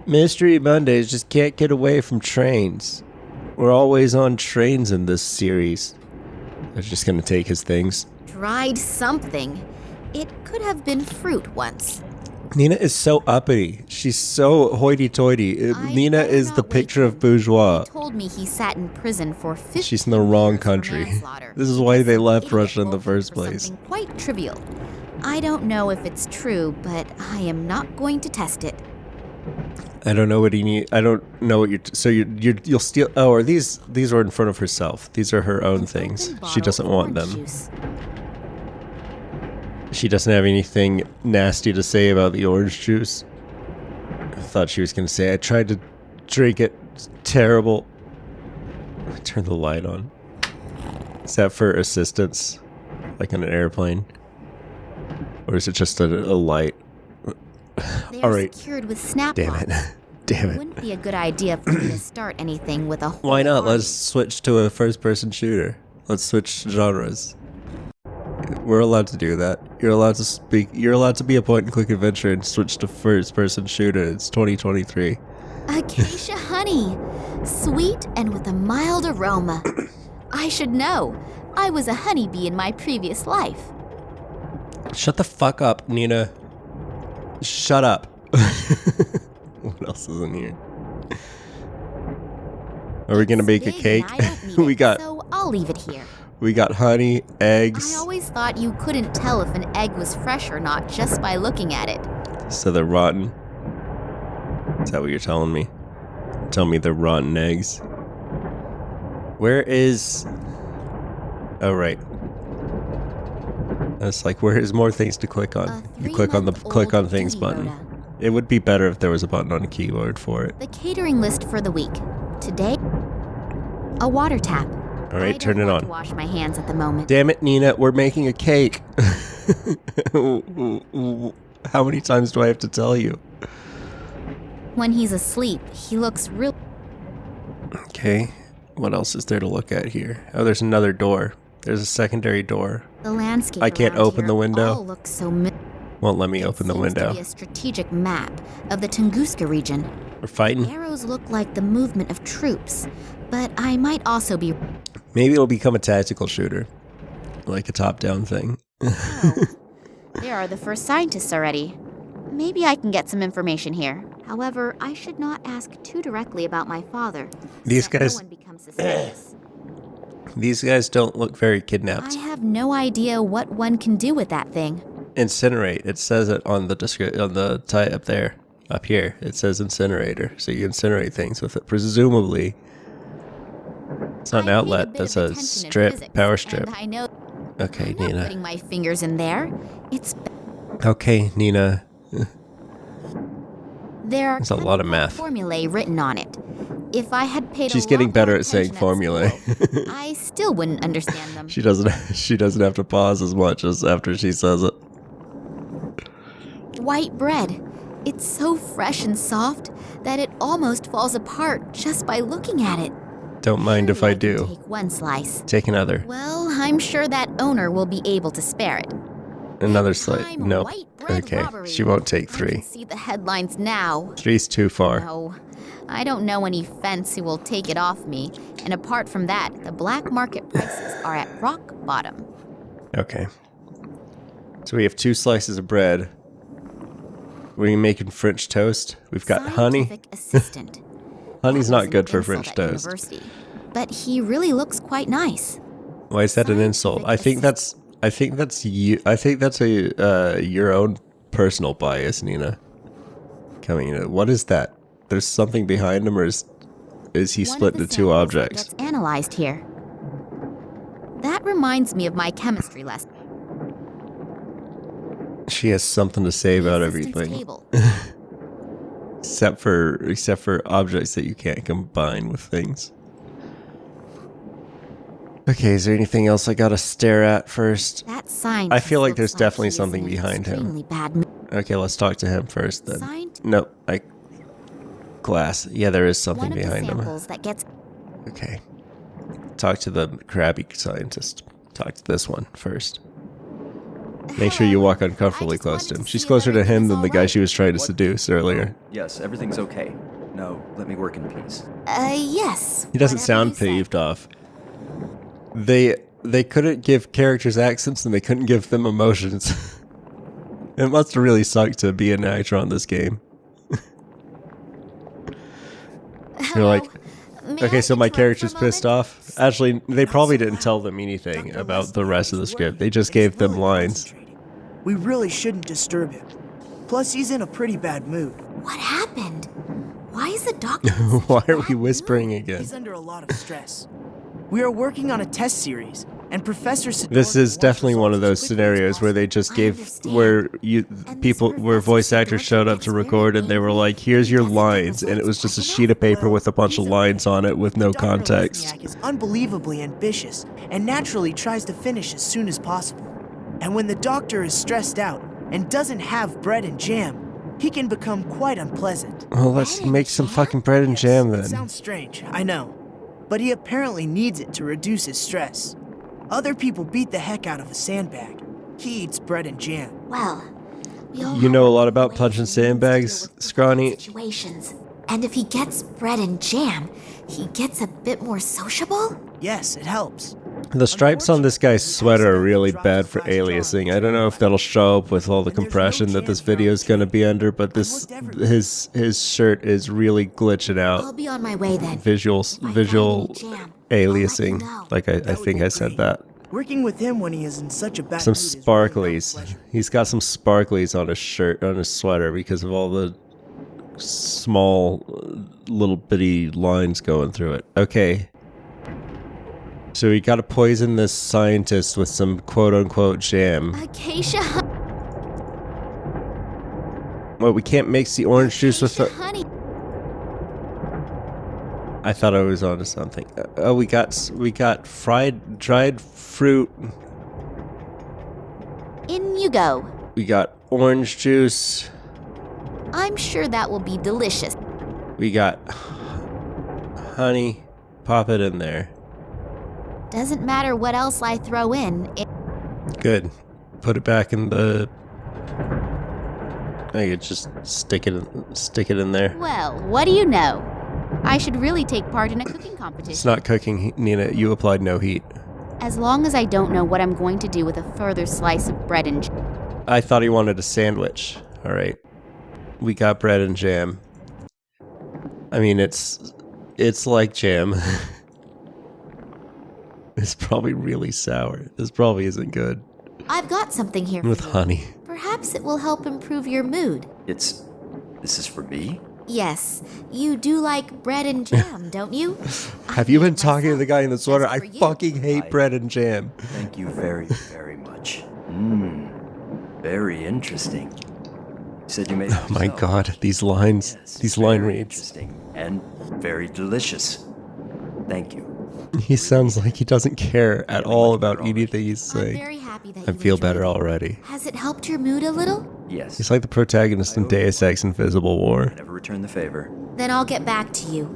Mystery Mondays just can't get away from trains. We're always on trains in this series. They're just gonna take his things. Dried something. It could have been fruit once. Nina is so uppity. She's so hoity-toity. Nina is the picture of bourgeois. He told me he sat in prison for 50 She's in the wrong years for country. manslaughter. This is why they left Idiot Russia in the booked first for place. something quite trivial. I don't know if it's true, but I am not going to test it. I don't know what he need. I don't know what you'll steal. Oh, are these are in front of herself? These are her own things. She doesn't want them. Juice. She doesn't have anything nasty to say about the orange juice. I thought she was going to say, I tried to drink it. It's terrible. Turn the light on. Is that for assistance? Like on an airplane? Or is it just a light? They're Alright. secured with snap Damn it. locks. Damn It it. wouldn't be a good idea for me to start anything with a whole Why not? army. Let's switch to a first-person shooter. Let's switch genres. We're allowed to do that. You're allowed to speak. You're allowed to be a point-and-click adventure and switch to first-person shooter. It's 2023. Acacia honey. Sweet and with a mild aroma. I should know. I was a honeybee in my previous life. Shut the fuck up, Nina. Shut up. What else is in here? Are we gonna make a Big cake? and I don't need we it, got so I'll leave it here. honey, eggs. I always thought you couldn't tell if an egg was fresh or not just by looking at it. So they're rotten. Is that what you're telling me? Tell me they're rotten eggs. Where is? Oh right. It's like where is more things to click on? You click on the click on things button. It would be better if there was a button on a keyboard for it. The catering list for the week. Today, a water tap. All right, turn it I don't want on. to wash my hands at the moment. Damn it, Nina, we're making a cake. How many times do I have to tell you? When he's asleep, he looks real. Okay, what else is there to look at here? Oh, there's another door. There's a secondary door. The landscape. I can't around open here the window. all looks so Won't let me open the Seems to window. be a strategic map of the Tunguska region. We're fighting. Arrows look like the movement of troops, but I might also be. Maybe it'll become a tactical shooter. Like a top-down thing. Oh, there are the first scientists already. Maybe I can get some information here. However, I should not ask too directly about my father. These so that guys- No one becomes suspicious. These guys don't look very kidnapped. I have no idea what one can do with that thing. Incinerate. It says it on the tie up there. Up here. It says incinerator. So you incinerate things with it. Presumably. It's not an I paid outlet. bit That's of a attention in strip. physics, Power strip. And I know Okay, I'm not Nina. putting my fingers in there. It's Okay, Nina. there are There's a lot of math. formulae written on it. If I had paid She's a getting lot better more at saying attention formulae. school, I still wouldn't understand them. She doesn't have to pause as much as after she says it. White bread. It's so fresh and soft that it almost falls apart just by looking at it. Don't mind if I Surely can do. Take one slice. Take another. Well, I'm sure that owner will be able to spare it. Another slice. Time Nope. white bread Okay. robbery. She won't take I 3. can see the headlines now. 3's too far. No, I don't know any fence who will take it off me. And apart from that, the black market prices are at rock bottom. Okay. So we have 2 slices of bread. What are you making French toast? We've got honey. Scientific assistant. Honey's That was not an good for insult French at toast. university, but he really looks quite nice. Why is that an insult? I think that's you. I think that's a your own personal bias, Nina. Coming in. What is that? There's something behind him, or is he One split of the into 2 samples that objects? gets analyzed here. That reminds me of my chemistry lesson. She has something to say about Assistant's everything, table. except for objects that you can't combine with things. Okay, is there anything else I gotta stare at first? That sign. I feel like looks there's definitely he is something in behind him. extremely bad mood. Okay, let's talk to him first then. Signed. Nope, glass. Yeah, there is something One of the behind him. samples that gets. Okay. Talk to the crabby scientist. Talk to this one first. Make sure you walk uncomfortably close to him. She's closer to him than the guy she was trying to seduce earlier. Yes, everything's okay. Now, let me work in peace. Yes. He doesn't whatever sound you say. peeved off. They couldn't give characters accents and they couldn't give them emotions. It must have really sucked to be an actor on this game. You're like, okay, so my character's pissed off. Actually, they probably didn't tell them anything about the rest of the script. They just gave them lines. We really shouldn't disturb him. Plus, he's in a pretty bad mood. What happened? Why is the doctor? Why are we whispering again? He's under a lot of stress. We are working on a test series, and Professor Sidorf This is wants definitely one of those results as quickly as scenarios where they just gave, understand. where voice actors showed up to record and they were like, here's your lines, and it was just a sheet of paper with a bunch of lines on it with no Dr. context. Lesniak is unbelievably ambitious and naturally tries to finish as soon as possible. And when the doctor is stressed out and doesn't have bread and jam, he can become quite unpleasant. Well, let's make some fucking bread and Yes, jam it then. sounds strange, I know. But he apparently needs it to reduce his stress. Other people beat the heck out of a sandbag. He eats bread and jam. Well, we all You know a lot have about ways punching we need to deal sandbags, with Scrawny? situations. And if he gets bread and jam, he gets a bit more sociable? Yes, it helps. The stripes on this guy's sweater are really bad for aliasing. I don't know if that'll show up with all the compression that this video is going to be under, but his shirt is really glitching I'll out. be on my way then. Visual If I find any aliasing. jam, I'll let you know. Like I That would think be I said great. that. Working with him when he is in such a bad Some mood is really not a sparklies. pleasure. He's got some sparklies on his shirt, on his sweater, because of all the small little bitty lines going through it. Okay. So we gotta poison this scientist with some quote-unquote jam. Acacia Well, we can't mix the orange juice with the... honey. I thought I was onto something. Oh, we got dried fruit. In you go. We got orange juice. I'm sure that will be delicious. We got honey. Pop it in there. Doesn't matter what else I throw in. Good. Put it back in the... I could just stick it in there. Well, what do you know? I should really take part in a cooking competition. It's not cooking, Nina. You applied no heat. As long as I don't know what I'm going to do with a further slice of bread and I thought he wanted a sandwich. All right. We got bread and jam. I mean, it's like jam. It's probably really sour. This probably isn't good. I've got something here With for you. honey. Perhaps it will help improve your mood. This is for me? Yes, you do like bread and jam, don't you? Have you been talking to the guy in the sweater? I for you. fucking hate bread and jam. Thank you very, very much. Very interesting. You said you made it Oh my yourself. god, these lines. Yes, These line very reads. Interesting and very delicious. Thank you. He sounds like he doesn't care at all about anything he's I'm saying. very happy that I you feel enjoyed better it. already. Has it helped your mood a little? Yes. He's like the protagonist in Deus Ex Invisible War. Never return the favor. Then I'll get back to you.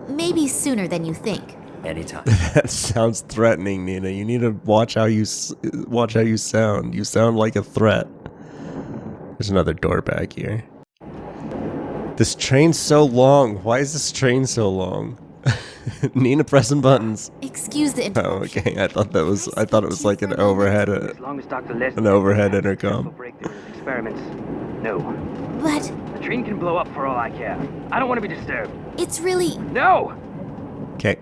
Maybe sooner than you think. Anytime. That sounds threatening, Nina. You need to watch how you sound. You sound like a threat. There's another door back here. This train's so long. Why is this train so long? Nina pressing buttons. Excuse the Oh, interruption. okay. I thought it was like an overhead As long as Dr. Leslie an overhead has intercom. careful breakthrough in his experiments. No. But The train can blow up for all I care. I don't want to be disturbed. it's really... No! Okay.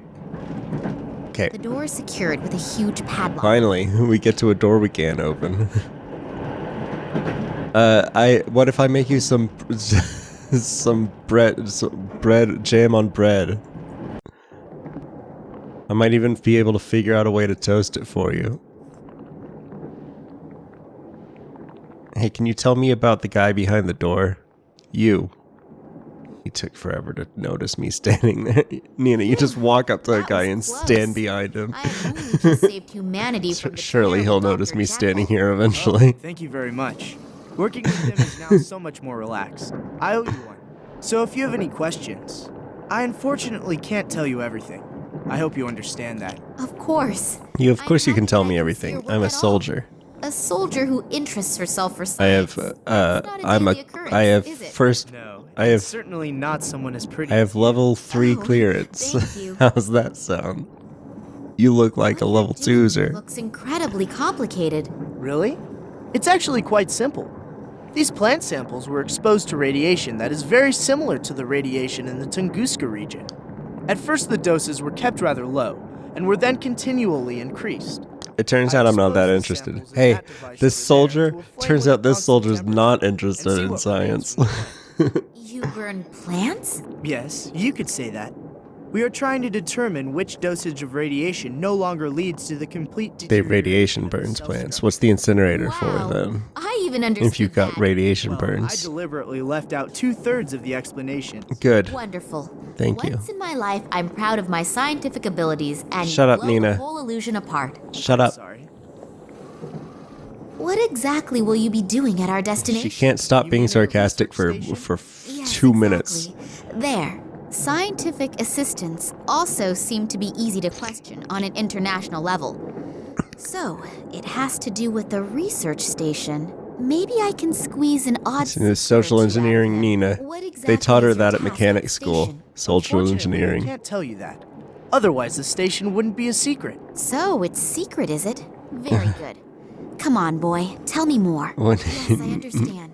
Okay. The door is secured with a huge padlock. Finally, we get to a door we can't open. What if I make you some bread jam on bread? I might even be able to figure out a way to toast it for you. Hey, can you tell me about the guy behind the door? You. He took forever to notice me standing there. Nina, you just walk up to a That guy was and close. stand behind him. I have only just saved humanity from the Surely he'll terrible notice Dr. me Jekyll. standing here eventually. Thank you very much. Working with him is now so much more relaxed. I owe you one. So if you have any questions, I unfortunately can't tell you everything. I hope you understand that. Of course. Of course you can tell me everything. I'm a soldier. A soldier who interests herself for I science. have, That's not a I'm daily a, occurrence, I have is it? first, No, I it's have, certainly not someone as pretty. I have level 3 Oh, clearance. thank you. How's that sound? You look like a What level you're doing 2-zer. looks incredibly complicated. Really? It's actually quite simple. These plant samples were exposed to radiation that is very similar to the radiation in the Tunguska region. At first, the doses were kept rather low, and were then continually increased. It turns I out I'm not that exposed the interested. samples in Hey, that device this over there soldier, to a flame turns with out a this constant soldier's temperature not and interested see in what science. remains from the You burn plants? Yes, you could say that. We are trying to determine which dosage of radiation no longer leads to the complete They deterioration radiation of the burns cell plants. structure. What's the incinerator for Wow. then? I even understood If you've got that. radiation Well, I burns. deliberately left out 2/3 of the explanations. Good. Wonderful. Thank you. Once in my life, I'm proud of my scientific abilities and Shut up, blow Nina. the whole illusion apart. Shut up. Sorry. What exactly will you be doing at our destination? She can't stop You being mean at the sarcastic for research station? Yes, 2 minutes. exactly. There. Scientific assistants also seem to be easy to question on an international level. So, it has to do with the research station. Maybe I can squeeze an odd See, this secret social or two out of engineering them. Nina. What They exactly taught her is your that at task mechanic the school. station? Social Unfortunately, I engineering. can't tell you that. Otherwise, the station wouldn't be a secret. So, it's secret, is it? Very good. Come on, boy. Tell me more. When- Yes, I understand.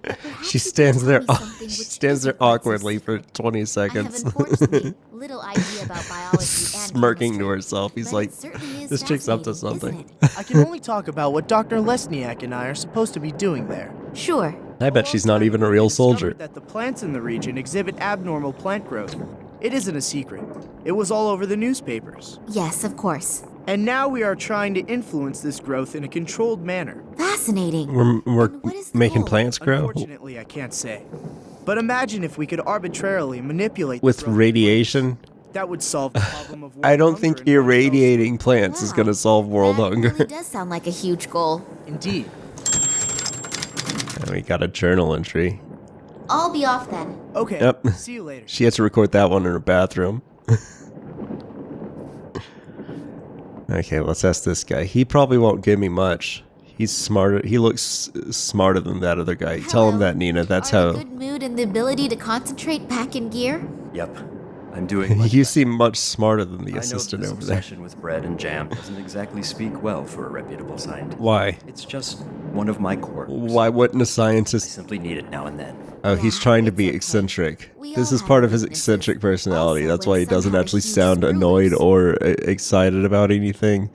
But perhaps She you can stands tell there. me something She which stands there isn't quite so awkwardly for secret. 20 I have seconds, unfortunately little idea about biology and smirking to chemistry, herself. He's but like, it certainly is "This chick's up to fascinating, something." isn't it? I can only talk about what Dr. Lesniak and I are supposed to be doing there. Sure. I bet she's not even a real soldier. That the plants in the region exhibit abnormal plant growth. It isn't a secret. It was all over the newspapers. Yes, of course. And now we are trying to influence this growth in a controlled manner. Fascinating. We're And what is the making goal? plants grow Unfortunately, I can't say. But imagine if we could arbitrarily manipulate the with growth of radiation. plants. That would solve the problem of I world don't hunger think and much else. irradiating plants is Wow. going to solve world That hunger. really does sound like a huge goal. Indeed. And we got a journal entry. I'll be off then. Okay. Yep. See you later. She had to record that one in her bathroom. Okay, let's ask this guy. He probably won't give me much. He's smarter. He looks smarter than that other guy. Tell him Hello. that, Nina. That's Are you in how. good mood and the ability to concentrate back in gear? Yep. I'm doing much You better. seem much smarter than the I know assistant this over there. obsession with bread and jam doesn't exactly speak well for a reputable scientist. Why? It's just one of my quirks. Why wouldn't a I scientist? simply need it now and then. Oh, he's Yeah, trying to it's be okay. eccentric. We This all is have part of his weaknesses. eccentric personality. Also, That's why he when some doesn't have a actually huge sound screw annoyed loose. or excited about anything.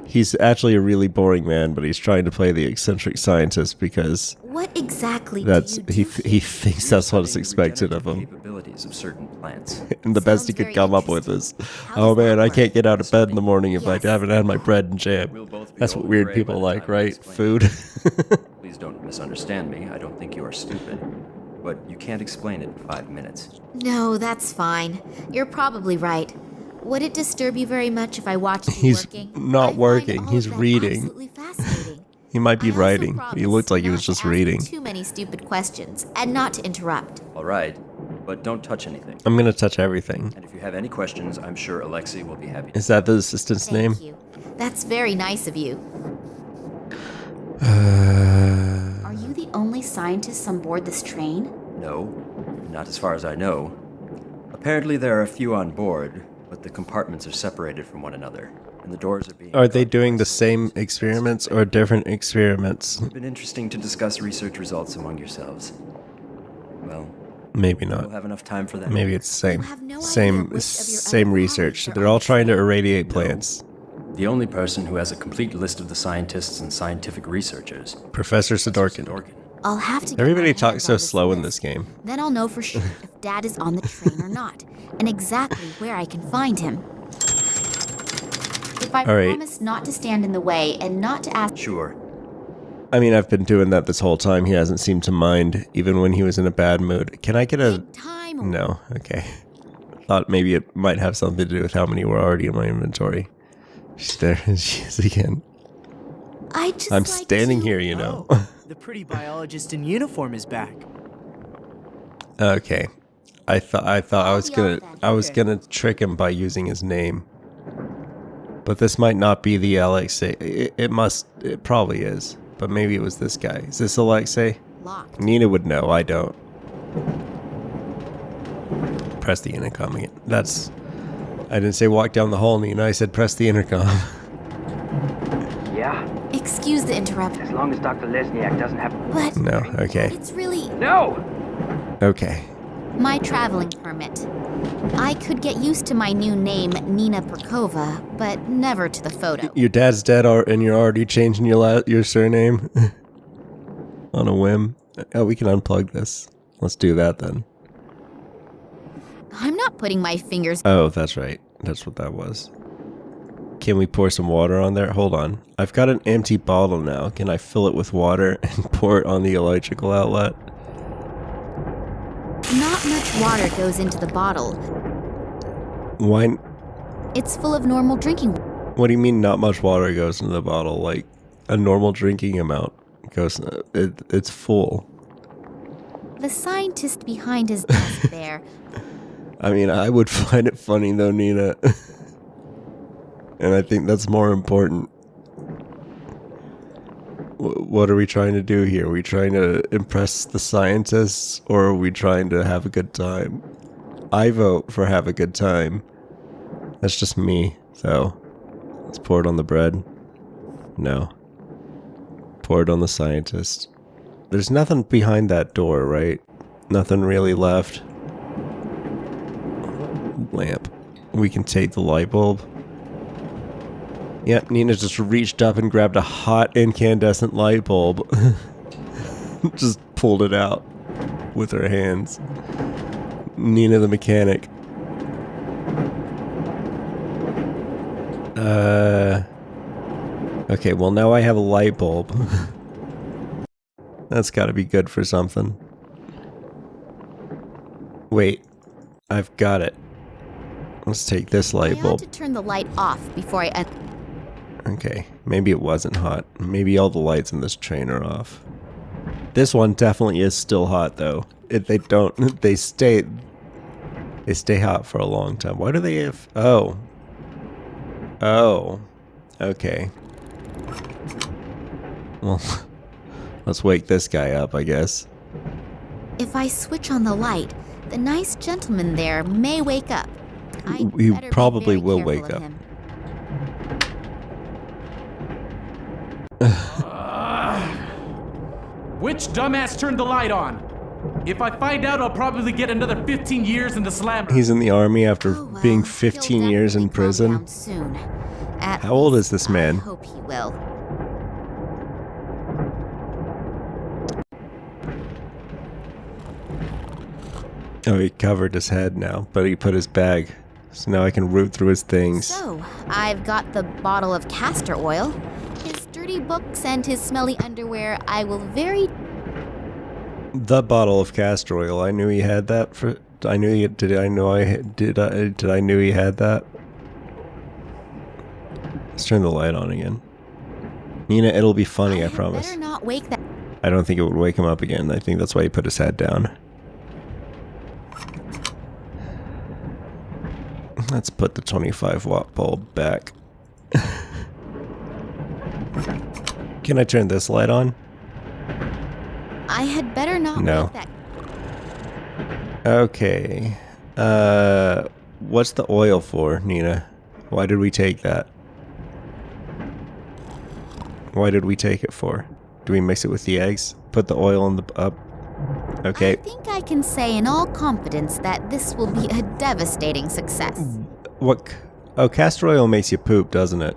He's actually a really boring man, but he's trying to play the eccentric scientist because What exactly that's do you do he thinks that's what is Studying expected of regenerative him. Capabilities of certain plants. And the best he Sounds could very come up with is, interesting. How "Oh does that man, I work?" can't get out of bed in the morning if I Yes. haven't had my bread and jam." We'll both be That's what old and weird gray people by the like, time I right? explain. Food. Please don't misunderstand me. I don't think you are stupid. But you can't explain it in 5 minutes. No, that's fine. You're probably right. Would it disturb you very much if I watched you He's working? not I find working, all he's of that reading. Absolutely fascinating. He might be I also writing. He promise looked like he not was to just ask you reading. Too many stupid questions, and not to interrupt. All right, but don't touch anything. I'm gonna touch everything. And if you have any questions, I'm sure Alexei will be happy to. Is that the assistant's Thank name? you. That's very nice of you. Uh, Are you the only scientists on board this train? No, not as far as I know. Apparently there are a few on board, but the compartments are separated from one another, and the doors are being... Are they guarded doing by the same soldiers. experiments or different experiments? It's been interesting to discuss research results among yourselves. Well, Maybe we'll not. have enough time for that. Maybe it's the same. You have no idea Same which of your same other research. colleagues are They're on all the trying to train. irradiate No. plants. The only person who has a complete list of the scientists and scientific researchers. Professor Sidorkin. I'll have to. Get Everybody my hands talks so on slow in list. this game. Then I'll know for sure if Dad is on the train or not, and exactly where I can find him. If I All right. promise not to stand in the way and not to ask. Sure. I mean, I've been doing that this whole time. He hasn't seemed to mind, even when he was in a bad mood. Can I get a... Time. or- No, okay. Thought maybe it might have something to do with how many were already in my inventory. There she is again. I just I'm like standing to- here, you know. Oh, the pretty biologist in uniform is back. Okay. I thought I was I'll be gonna off then. I was Okay. gonna trick him by using his name. But this might not be the Alexei. It probably is. But maybe it was this guy. Is this Alexei? Locked. Nina would know, I don't. Press the intercom again. I didn't say walk down the hall, Nina. I said press the intercom. Yeah? Excuse the interruption. As long as Dr. Lesniak doesn't have... But No, okay. it's really No! Okay. my traveling permit. I could get used to my new name, Nina Perkova, but never to the photo. Your dad's dead and you're already changing your surname? On a whim? Oh, we can unplug this. Let's do that then. I'm not putting my fingers... Oh, that's right. That's what that was. Can we pour some water on there? Hold on. I've got an empty bottle now. Can I fill it with water and pour it on the electrical outlet? Not much water goes into the bottle. Why? It's full of normal drinking water. What do you mean not much water goes into the bottle? Like, a normal drinking amount goes... It's full. The scientist behind his desk there. I mean, I would find it funny though, Nina. And I think that's more important. What are we trying to do here? Are we trying to impress the scientists, or are we trying to have a good time? I vote for have a good time. That's just me, so. Let's pour it on the bread. No. Pour it on the scientist. There's nothing behind that door, right? Nothing really left. Lamp. We can take the light bulb. Yep, Nina just reached up and grabbed a hot incandescent light bulb. Just pulled it out with her hands. Nina the mechanic. Okay, well now I have a light bulb. That's gotta be good for something. Wait, I've got it. Let's take this I light ought bulb. to turn the light off before I... Okay, maybe it wasn't hot. Maybe all the lights in this train are off. This one definitely is still hot though. They stay hot for a long time. Why do they have... Oh. Okay. Well, let's wake this guy up, I guess. If I switch on the light, the nice gentleman there may wake up. He Better be probably very will careful wake of up. him. Which dumbass turned the light on? If I find out, I'll probably get another 15 years in the slammer. He's in the army after Oh, well, being he'll 15 years in definitely calm prison. down soon. At How old least is this man? I hope he will. Oh, he covered his head now, but he put his bag. So now I can root through his things. So, I've got the bottle of castor oil, his dirty books, and his smelly underwear. I will very... The bottle of castor oil. I knew he had that for... I knew he... Did I knew he had that? Let's turn the light on again. Nina, it'll be funny, I had promise. better not wake that... I don't think it would wake him up again. I think that's why he put his head down. Let's put the 25-watt bulb back. Can I turn this light on? I had better not No. wake that... Okay. What's the oil for, Nina? Why did we take that? Why did we take it for? Do we mix it with the eggs? Put the oil in the... up? Okay. I think I can say in all confidence that this will be a devastating success. What... Oh, castor oil makes you poop, doesn't it?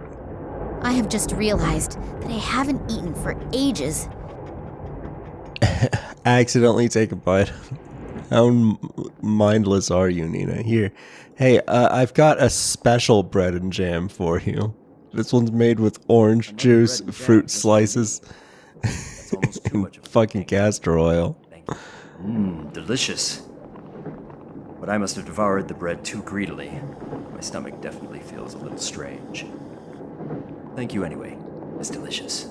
I have just realized that I haven't eaten for ages. Accidentally take a bite. How mindless are you, Nina? Here. Hey, I've got a special bread and jam for you. This one's made with orange juice, bread and jam, fruit just- slices, That's almost too and much of a fucking castor oil. Thank you. Delicious. But I must have devoured the bread too greedily. My stomach definitely feels a little strange. Thank you anyway. It's delicious.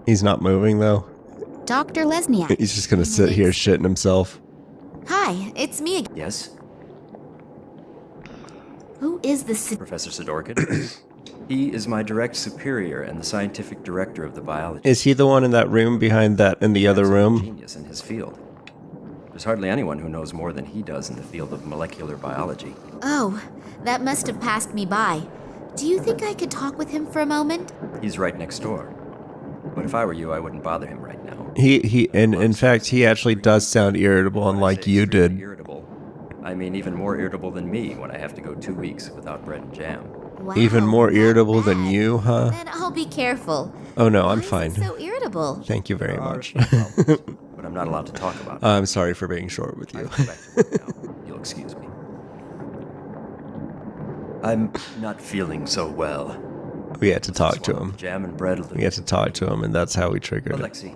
He's not moving, though. Dr. Lesniak. He's just gonna sit here shitting himself. Hi, it's me again. Yes? Who is the Professor Sidorkin. He is my direct superior and the scientific director of the biology. Is he the one in that room behind that in the other He's a room? genius in his field. There's hardly anyone who knows more than he does in the field of molecular biology. Oh, that must have passed me by. Do you think I could talk with him for a moment? He's right next door. But if I were you, I wouldn't bother him right now. And in fact, he actually does sound irritable, When I unlike say you extremely did. Irritable, I mean even more irritable than me when I have to go 2 weeks without bread and jam. Wow, Even more not irritable than bad. you, huh? Then I'll be careful. Oh no, I'm Why fine. is it so irritable? Thank you very There are much. some problems, but I'm not allowed to talk about it. I'm sorry for being short with I you. have to go back to work now. You'll excuse me. I'm not feeling so well. We had to talk to Swallow him. the Jam and bread. We had to talk to him, and that's how we triggered it. Alexei,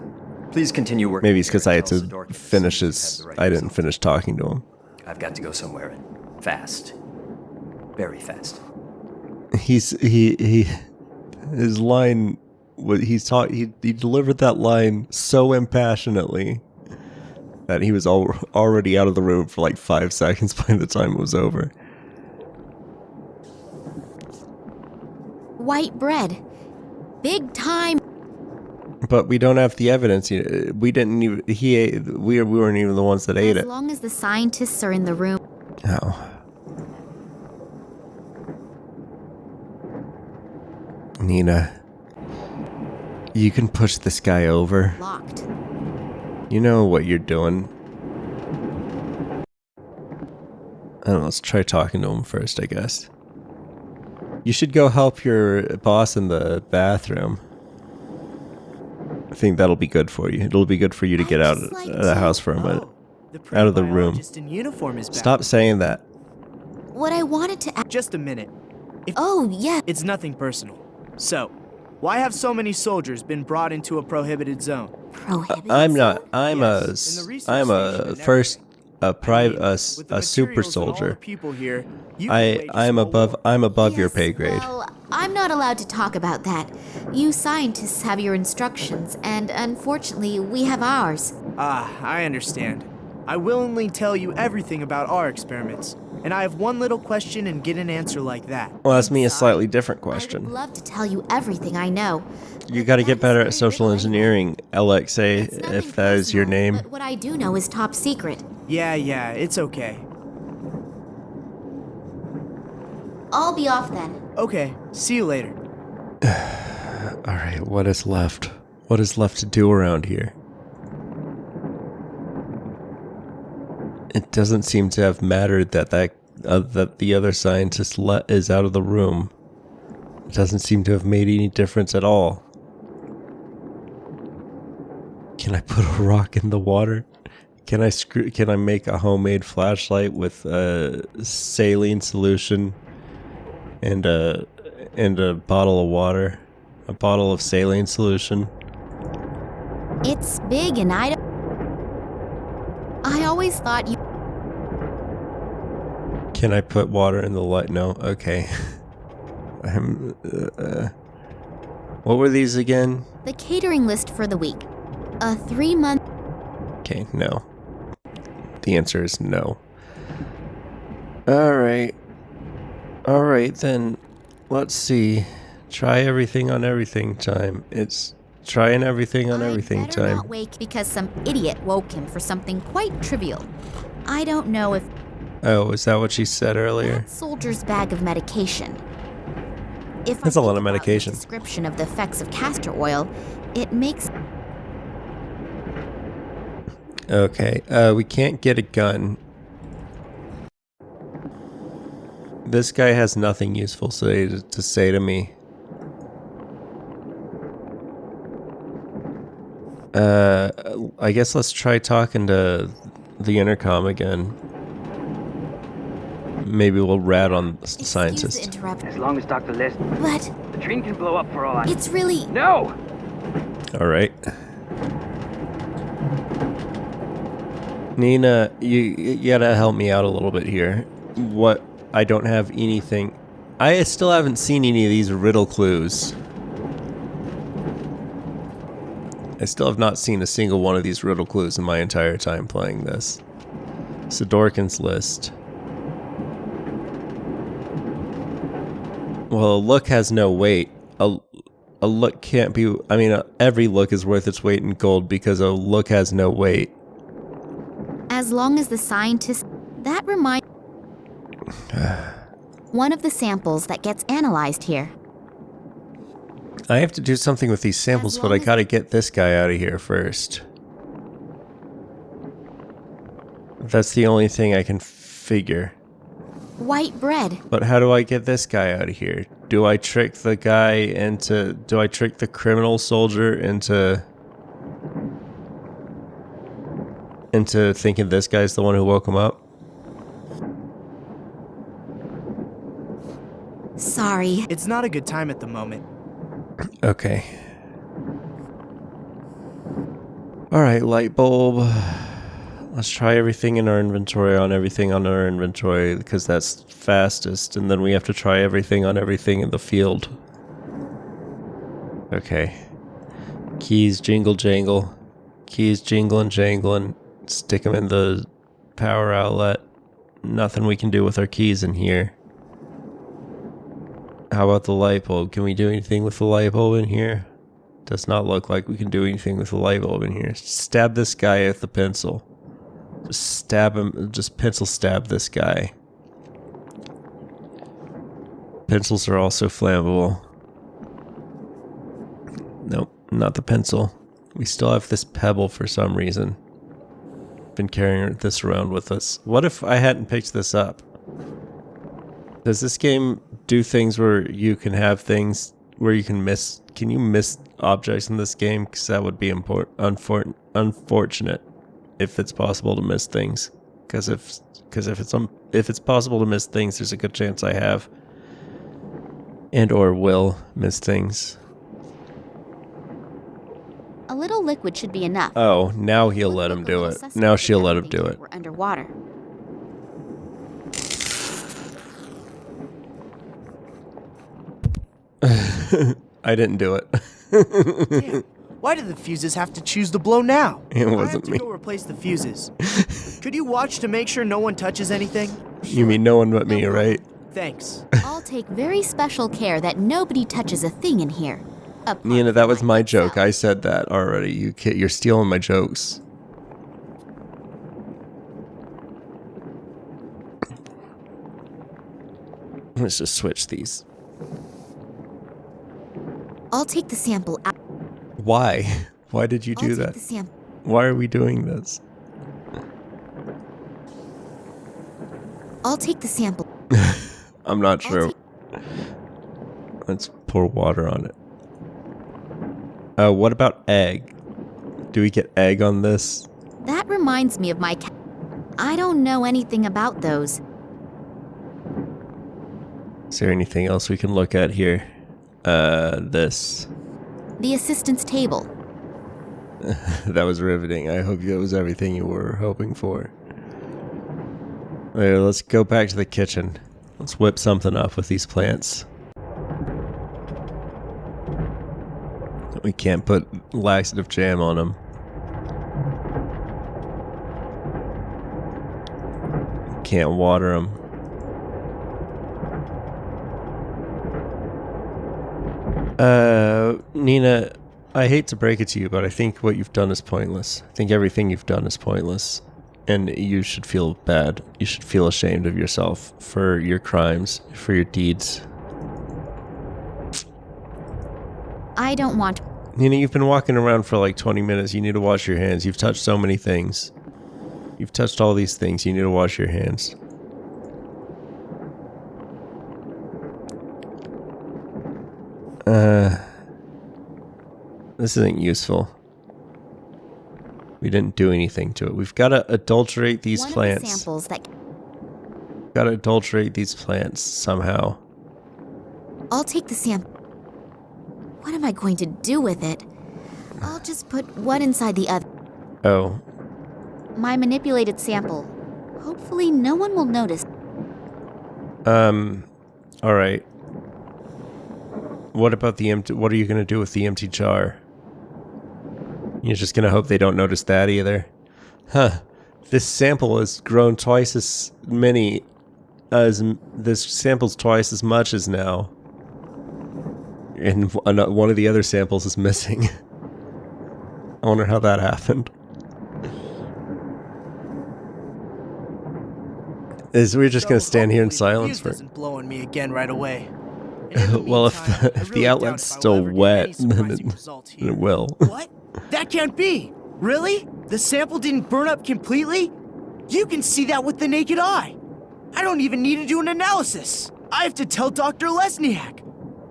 please continue working. Maybe it's because here I and had tell to Sidorkin as finish soon as his. you have the right I didn't result. finish talking to him. I've got to go somewhere and fast. Very fast. His line. He delivered that line so impassionately that he was already out of the room for like 5 seconds by the time it was over. White bread. Big time. But we don't have the evidence. We didn't even. We weren't even the ones that ate As it. long as the scientists are in the room. Oh. Nina, you can push this guy over. Locked. You know what you're doing. I don't know, let's try talking to him first, I guess. You should go help your boss in the bathroom. I think that'll be good for you. It'll be good for you to get I'd out just of like the to- house for a minute. Oh, the pretty Out of the room. biologist in uniform is back. Stop saying that. What I wanted to ask. Just a minute. Oh, yeah. It's nothing personal. So, why have so many soldiers been brought into a prohibited zone? Prohibited. I'm not. zone? I'm Yes, in the research I'm station a and first a private With the a super materials and all the soldier. people here, you can wage a I'm small above war. I'm above your Yes, pay grade. Well, I'm not allowed to talk about that. You scientists have your instructions, and unfortunately, we have ours. Ah, I understand. I willingly tell you everything about our experiments, and I have one little question and get an answer like that. Well, ask me a slightly different I would question. love to tell you everything I know. You got to but get that better is at very social little anyway. engineering, LXA, It's nothing if that is your personal, name. But what I do know is top secret. Yeah, it's okay. I'll be off then. Okay, see you later. All right, what is left? What is left to do around here? It doesn't seem to have mattered that that the other scientist is out of the room. It doesn't seem to have made any difference at all. Can I put a rock in the water? Can I make a homemade flashlight with saline solution and a bottle of water? A bottle of saline solution. It's big and I always thought you... Can I put water in the light? No? Okay. What were these again? The catering list for the week. A 3-month... Okay, no. The answer is no. Alright. Alright then. Let's see. Try everything on everything time. It's trying everything on everything I'd better time. not wake because some idiot woke him for something quite trivial. I don't know if Oh, is that what she said earlier? that soldier's bag of medication. If That's I a lot think of about medication. the description of the effects of castor oil, it makes... Okay, we can't get a gun. This guy has nothing useful to say to me. I guess let's try talking to the intercom again. Maybe we'll rat on the Excuse the scientist. interruption, As long as Dr. Leslie... but The train can blow up for all I... it's really... No! Alright. Nina, you gotta help me out a little bit here. What? I don't have anything. I still haven't seen any of these riddle clues. I still have not seen a single one of these riddle clues in my entire time playing this. Sidorkin's list. Well, a look has no weight. A look can't be... I mean, every look is worth its weight in gold because a look has no weight. As long as the scientists... That reminds... one of the samples that gets analyzed here. I have to do something with these samples, but I gotta get this guy out of here first. That's the only thing I can figure. White bread. But how do I get this guy out of here? Do I trick the guy into... Do I trick the criminal soldier into thinking this guy's the one who woke him up? Sorry. It's not a good time at the moment. Okay. Alright, light bulb. Let's try everything in our inventory on everything on our inventory because that's fastest, and then we have to try everything on everything in the field. Okay. Keys jingle jangle. Keys jingling jangling. Stick them in the power outlet. Nothing we can do with our keys in here. How about the light bulb? Can we do anything with the light bulb in here? Does not look like we can do anything with the light bulb in here. Stab this guy with the pencil. Just stab him. Just pencil stab this guy. Pencils are also flammable. Nope, not the pencil. We still have this pebble for some reason. Been carrying this around with us. What if I hadn't picked this up? Does this game do things where you can have things where you can miss? Can you miss objects in this game? Because that would be unfortunate if it's possible to miss things. Because if it's possible to miss things, there's a good chance I have and or will miss things. A little liquid should be enough. Oh, now he'll let him do it. Now she'll let him do it. We're underwater. I didn't do it. Damn. Why did the fuses have to choose to blow now? It I wasn't have me. to go replace the fuses. Could you watch to make sure no one touches anything? You mean no one but me, right? Thanks. I'll take very special care that nobody touches a thing in here. Apart Nina, that from was my myself. joke. I said that already. You're stealing my jokes. Let's just switch these. I'll take the sample out. Why? Why did you do I'll that? take the sample. Why are we doing this? I'll take the sample. I'm not I'll sure. Let's pour water on it. What about egg? Do we get egg on this? That reminds me of my cat. I don't know anything about those. Is there anything else we can look at here? This. The assistant's table. That was riveting. I hope that was everything you were hoping for. Okay, let's go back to the kitchen. Let's whip something up with these plants. We can't put laxative jam on them. Can't water them. Nina, I hate to break it to you, but I think what you've done is pointless. I think everything you've done is pointless. And you should feel bad. You should feel ashamed of yourself for your crimes, for your deeds. I don't want. Nina, you've been walking around for like 20 minutes. You need to wash your hands. You've touched so many things. You've touched all these things. You need to wash your hands. This isn't useful. We didn't do anything to it. We've got to adulterate these One plants. of the samples that. Got to adulterate these plants somehow. I'll take the sample. What am I going to do with it? I'll just put one inside the other. Oh, My manipulated sample. Hopefully no one will notice. all right. What about the empty? What are you gonna do with the empty jar? You're just gonna hope they don't notice that either. Huh. This sample has grown twice as many as this sample's twice as much as now. And one of the other samples is missing. I wonder how that happened. We're just gonna stand here in silence for. Doesn't blow on me again right away. Well, if the outlet's still wet, then it will. What? That can't be! Really? The sample didn't burn up completely? You can see that with the naked eye! I don't even need to do an analysis! I have to tell Dr. Lesniak!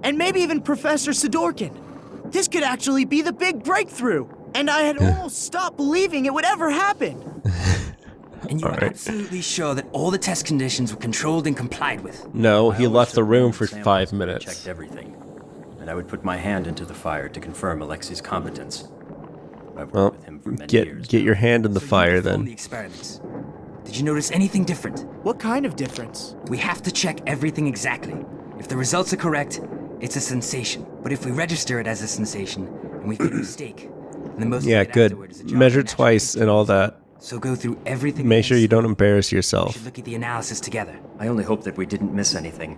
And maybe even Professor Sidorkin! This could actually be the big breakthrough! And I had almost stopped believing it would ever happen! And you are absolutely sure that all the test conditions were controlled and complied with? No, he I left the always room took for samples 5 and minutes. Checked everything, and I would put my hand into the fire to confirm Alexi's competence. I've worked Well, with him for many years. get your hand in the So you fire performed the then. experiments. Did you notice anything different? What kind of difference? We have to check everything exactly. If the results are correct, it's a sensation. But if we register it as a sensation and we make a mistake, then the most we Yeah, get afterward is a good. job Measure of natural twice and all that. So go through everything. Make sure you again. don't embarrass We yourself. should look at the analysis together. I only hope that we didn't miss anything.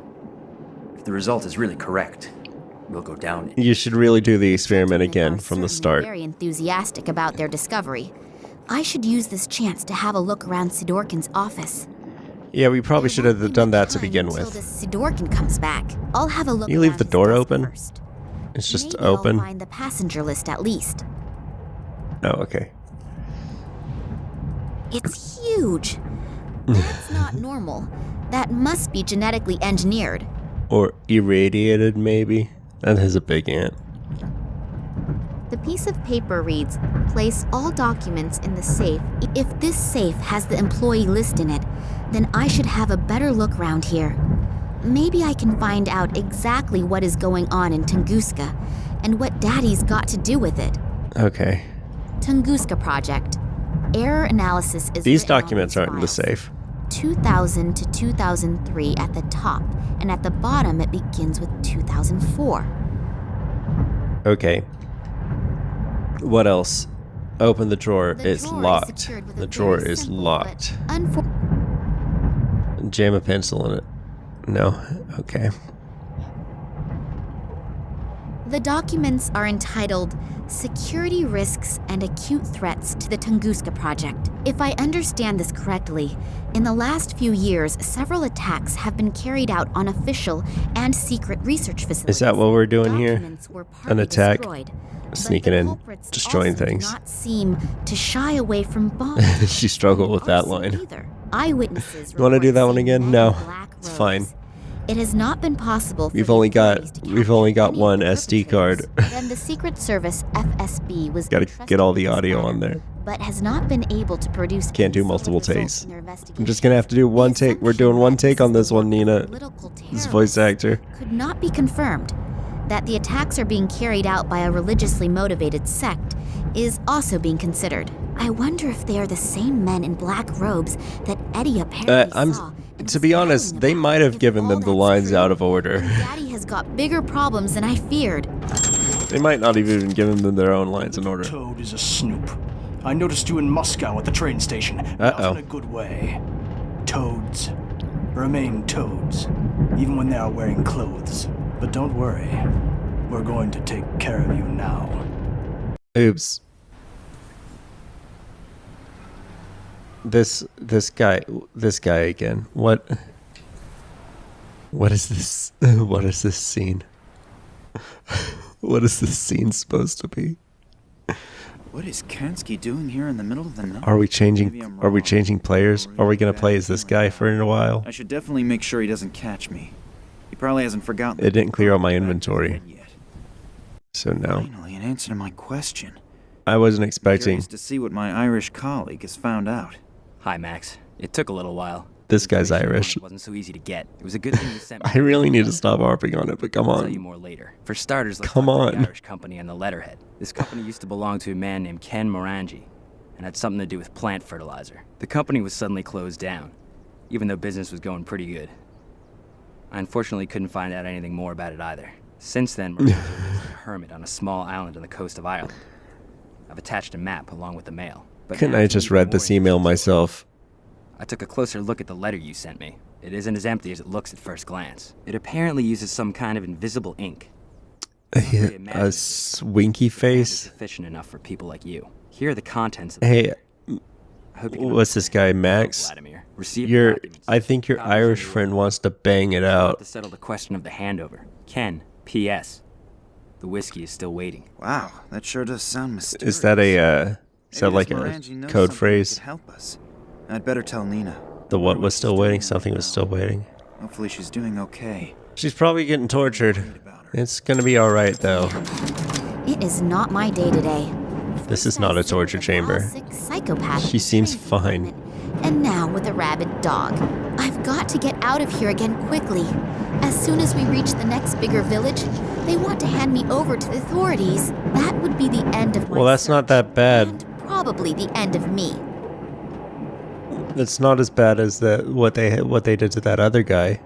If the result is really correct, we'll go down. You should really do the experiment Gentlemen again are from the certainly start. Very enthusiastic about their discovery. I should use this chance to have a look around Sidorkin's office. Yeah, we probably There should won't have be done much that to time begin until with. this Sidorkin comes back. I'll have a look. You leave around the his door desk open? first. It's just Maybe I'll open. find the passenger list at least. Oh, okay. It's huge. That's not normal. That must be genetically engineered. Or irradiated, maybe. That is a big ant. The piece of paper reads, "Place all documents in the safe." If this safe has the employee list in it, then I should have a better look around here. Maybe I can find out exactly what is going on in Tunguska and what Daddy's got to do with it. Okay. Tunguska Project. Error analysis is These written on documents these aren't in the files. safe. 2000 to 2003 at the top, and at the bottom it begins with 2004. Okay. What else? Open the drawer. The It's drawer is locked. secured with a The drawer very is simple but locked. Jam a pencil in it. No. Okay. The documents are entitled Security Risks and Acute Threats to the Tunguska Project. If I understand this correctly, in the last few years, several attacks have been carried out on official and secret research facilities. Is that what we're doing here? Documents were An partly attack? destroyed, but Sneaking the in, culprits destroying also do things. not seem to shy away from bombing. She struggled with that Arson line. either. Eyewitnesses You wanna do report that one seeing again? men No. in black It's robes. fine. It has not been possible for We've the only got- authorities to we've capture only got any of one the SD card. perpetrators. Then the Secret Service FSB was Gotta entrusted get all with the this audio matter, on there. but has not been able to produce Can't do any solid multiple results takes. in their I'm just gonna have to do one investigation. take. We're doing one The assumption take on that this one, is the work Nina. of political This voice terrorists actor. could not be confirmed. That the attacks are being carried out by a religiously motivated sect is also being considered. I wonder if they are the same men in black robes that Eddie apparently saw. and To was be honest, yelling they about. might have If given all them the that's lines true, out of order. then Daddy has got bigger problems than I feared. They might not have even given them their own lines in order. Toad is a snoop. I noticed you in Moscow at the train station. Not Uh-oh. in a good way. Toads remain toads, even when they are wearing clothes. But don't worry. We're going to take care of you now. Oops. This guy again. What is this? What is this scene? What is this scene supposed to be? What is Kansky doing here in the middle of the night? Are we Maybe changing? I'm Are we wrong. changing players? Are we gonna Bad play as this feeling guy about for a while? I should definitely make sure he doesn't catch me. He probably hasn't forgotten. It didn't clear out my back of his inventory. head yet. So no, Finally, an answer to my question. I wasn't expecting Curious to see what my Irish colleague has found out. Hi, Max. It took a little while. this guy's Information Irish. wasn't so easy to get. It was a good thing you sent me. I really need to stop harping on it, but come I'll tell you on. more later. For starters, let's Come talk about on. the Irish company and the letterhead. This company used to belong to a man named Ken Morangi, and had something to do with plant fertilizer. The company was suddenly closed down, even though business was going pretty good. I unfortunately couldn't find out anything more about it either. Since then, Morangi lives as a hermit on a small island on the coast of Ireland. I've attached a map along with the mail. But Couldn't now I to just the read this more email interesting story. myself? I took a closer look at the letter you sent me. It isn't as empty as it looks at first glance. It apparently uses some kind of invisible ink. A winky face. Sufficient enough for people like you. Here are the contents of Hey, I hope you can what's this guy, understand. Max? Vladimir. Receive the Your, documents. I think your Copies Irish in the friend room. wants to bang it We'll have out. to settle the question of the handover. Ken, P.S. The whiskey is still waiting. Wow, that sure does sound mysterious. Is that Maybe like this a Morangi knows code something that phrase? could help us. I'd better tell Nina. The what Wonder was she's still doing waiting? right Something was now. still waiting. Hopefully she's doing okay. She's probably getting tortured. Worried about her. It's gonna be alright though. It is not my day today. This is not a torture chamber. Sick psychopath. She seems training fine. department. And now with a rabid dog. I've got to get out of here again quickly. As soon as we reach the next bigger village, they want to hand me over to the authorities. That would be the end of my Well, that's not that bad. And probably the end of me. It's not as bad as what they did to that other guy.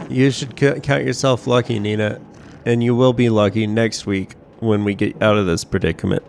You should count yourself lucky, Nina, and you will be lucky next week when we get out of this predicament.